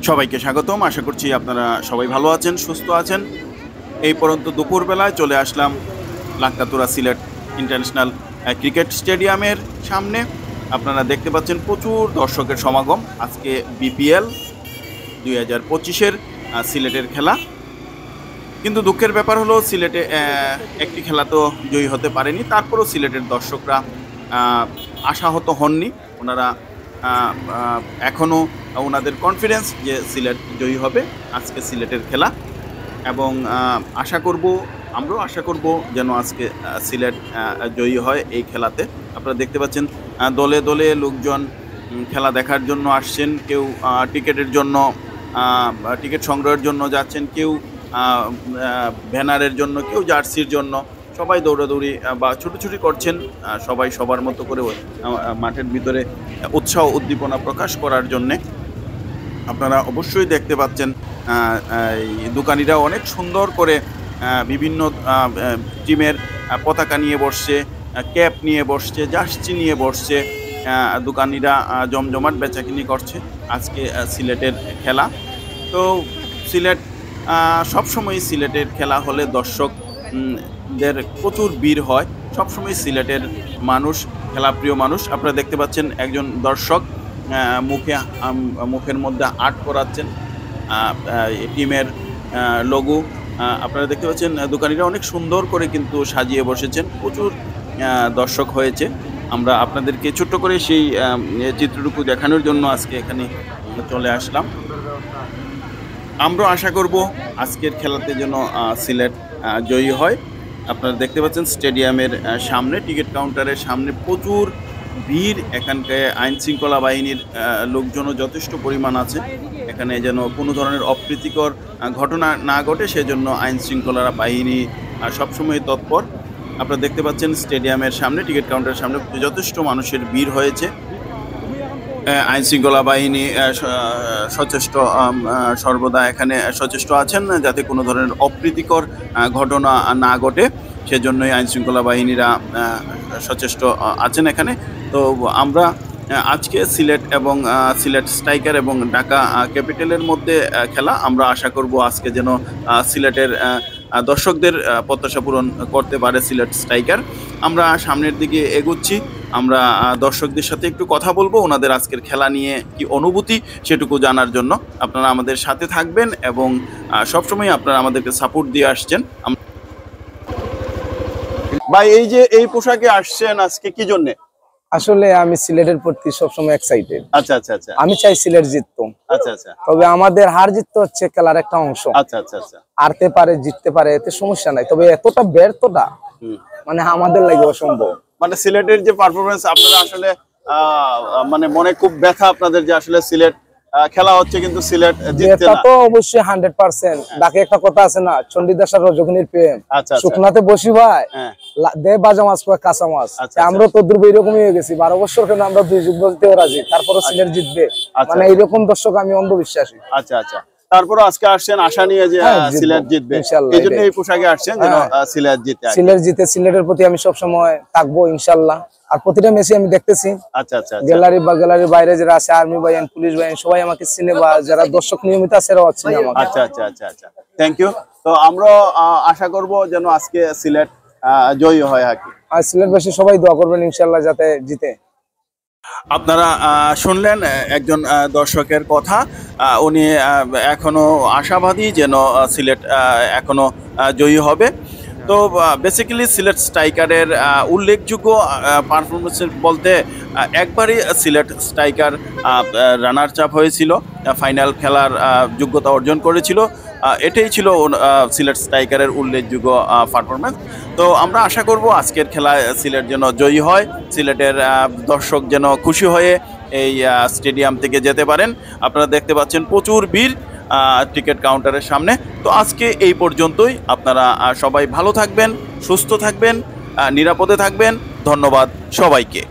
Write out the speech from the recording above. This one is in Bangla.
সবাইকে স্বাগতম। আশা করছি আপনারা সবাই ভালো আছেন, সুস্থ আছেন। এই পর্যন্ত দুপুরবেলায় চলে আসলাম লাঙ্কাতুরা সিলেট ইন্টারন্যাশনাল ক্রিকেট স্টেডিয়ামের সামনে। আপনারা দেখতে পাচ্ছেন প্রচুর দর্শকের সমাগম। আজকে বিপিএল 2025-এর সিলেটের খেলা। কিন্তু দুঃখের ব্যাপার হলো সিলেটে একটি খেলা তো জয়ী হতে পারেনি। তারপরও সিলেটের দর্শকরা আশাহত হননি। ওনারা এখনও ওনাদের কনফিডেন্স যে সিলেট জয়ী হবে আজকে সিলেটের খেলা, এবং আমরাও আশা করব যেন আজকে সিলেট জয়ী হয় এই খেলাতে। আপনারা দেখতে পাচ্ছেন দলে দলে লোকজন খেলা দেখার জন্য আসছেন। কেউ টিকিটের জন্য টিকিট সংগ্রহের জন্য যাচ্ছেন, কেউ ব্যানারের জন্য, কেউ জার্সির জন্য। সবাই দৌড়াদৌড়ি বা ছুটোছুটি করছেন, সবাই সবার মতো করে মাঠের ভিতরে উৎসাহ উদ্দীপনা প্রকাশ করার জন্যে। আপনারা অবশ্যই দেখতে পাচ্ছেন দোকানিরা অনেক সুন্দর করে বিভিন্ন টিমের পতাকা নিয়ে বসছে, ক্যাপ নিয়ে বসছে, জার্সি নিয়ে বসছে। দোকানিরা জমজমাট বেচাকিনি করছে আজকে সিলেটের খেলা। তো সিলেট সবসময় সিলেটের খেলা হলে দর্শকদের প্রচুর ভিড় হয়। সবসময় সিলেটের মানুষ খেলাপ্রিয় মানুষ। আপনারা দেখতে পাচ্ছেন একজন দর্শক মুখের মধ্যে আর্ট করাচ্ছেন টিমের লোগো। আপনারা দেখতে পাচ্ছেন দোকানিরা অনেক সুন্দর করে কিন্তু সাজিয়ে বসেছেন। প্রচুর দর্শক হয়েছে। আমরা আপনাদেরকে ছোট্ট করে সেই চিত্রটুকু দেখানোর জন্য আজকে এখানে চলে আসলাম। আমরা আশা করব আজকের খেলাতে যেন সিলেট জয়ী হয়। আপনারা দেখতে পাচ্ছেন স্টেডিয়ামের সামনে, টিকিট কাউন্টারের সামনে প্রচুর ভিড়। এখানকার আইন শৃঙ্খলা বাহিনীর লোকজনও যথেষ্ট পরিমাণ আছে। এখানে যেন কোনো ধরনের অপ্রীতিকর ঘটনা না ঘটে, সেজন্য আইন শৃঙ্খলা বাহিনী সবসময় তৎপর। আপনারা দেখতে পাচ্ছেন স্টেডিয়ামের সামনে, টিকিট কাউন্টারের সামনে যথেষ্ট মানুষের ভিড় হয়েছে। আইন শৃঙ্খলা বাহিনী সচেষ্ট সর্বদা এখানে সচেষ্ট আছেন যাতে কোনো ধরনের অপ্রীতিকর ঘটনা না ঘটে, সেজন্যই আইন শৃঙ্খলা বাহিনীরা সচেষ্ট আছেন এখানে। তো আমরা আজকে সিলেট এবং সিলেট স্ট্রাইকার এবং ঢাকা ক্যাপিটালের মধ্যে খেলা। আমরা আশা করব আজকে যেন সিলেটের দর্শকদের প্রত্যাশা পূরণ করতে পারে সিলেট স্ট্রাইকার। আমরা সামনের দিকে এগোচ্ছি। আমরা দর্শকদের সাথে একটু কথা বলবো, ওনাদের আজকের খেলা নিয়ে কি অনুভূতি সেটুকু জানার জন্য। আপনারা আমাদের সাথে থাকবেন এবং সবসময় আপনারা আমাদেরকে সাপোর্ট দিয়ে আসছেন। ভাই, এই যে এই পোশাকে আসছেন আজকে কি জন্য? আসলে আমি সিলেটের প্রতি সবসময় এক্সাইটেড। আচ্ছা আচ্ছা আচ্ছা। আমি চাই সিলেট জিততো। আচ্ছা আচ্ছা। তবে আমাদের হার জিততে হচ্ছে খেলার একটা অংশ। আচ্ছা আচ্ছা আচ্ছা। হারতে পারে, জিততে পারে, এতে সমস্যা নাই। তবে এতটা ব্যর্থতা মানে আমাদের লাগে অসম্ভব। মানে সিলেটের যে পারফরমেন্স, আপনারা আসলে মানে মনে খুব ব্যথা আপনাদের যে আসলে সিলেট খেলা হচ্ছে কিন্তু সিলেট জিতছে না। তো অবশ্যই 100%। বাকি একটা কথা আছে না, চণ্ডীদাসের রজনীর প্রেম। আচ্ছা। শুকনাতে বসি ভাই দে বাজা মাছ কয় কাঁচা মাছ। আমরা তো দুর্ব এরকমই হয়ে গেছি। 12 বছর কেন আমরা 2 যুগ বলতেও রাজি, তারপরে সিলেট জিতবে মানে এইরকম দর্শক আমি অন্ধবিশ্বাসী। আচ্ছা আচ্ছা। তারপরে আজকে আসছেন আশা নিয়ে যে সিলেট জিতবে, এই জন্য এই পোশাকে আসছেন যেন সিলেট জিতে। সিলেটের প্রতি আমি সবসময় থাকবো ইনশাল্লাহ। আর প্রতিটা ম্যাচে আমি দেখতেছি। আচ্ছা আচ্ছা। গ্যালারির বাইরে যারা আছে, আর্মি বাহিনী, পুলিশ বাহিনী, সবাই আমাকে চিনে, বা যারা দর্শক নিয়মিত আছে এরাও চিনে আমাকে। আচ্ছা আচ্ছা আচ্ছা আচ্ছা। Thank you. তো আমরা আশা করব যেন আজকে সিলেট জয়ী হয়। আর সিলেটবাসী সবাই দোয়া করবেন ইনশাল্লাহ যাতে জিতে। আপনারা শুনলেন একজন দর্শকের কথা। উনি এখনো আশাবাদী যেন সিলেট এখনো জয়ী হবে। তো বেসিক্যালি সিলেট স্ট্রাইকারের উল্লেখযোগ্য পারফরমেন্স বলতে একবারই সিলেট স্ট্রাইকার রানার চাপ হয়েছিল, ফাইনাল খেলার যোগ্যতা অর্জন করেছিল। এটাই ছিল সিলেট স্ট্রাইকারের উল্লেখযোগ্য পারফরমেন্স। তো আমরা আশা করব আজকের খেলায় সিলেট যেন জয়ী হয়, সিলেটের দর্শক যেন খুশি হয়ে এই স্টেডিয়াম থেকে যেতে পারেন। আপনারা দেখতে পাচ্ছেন প্রচুর ভিড় টিকিট কাউন্টারের সামনে। তো আজকে এই পর্যন্তই। আপনারা সবাই ভালো থাকবেন, সুস্থ থাকবেন, নিরাপদে থাকবেন। ধন্যবাদ সবাইকে।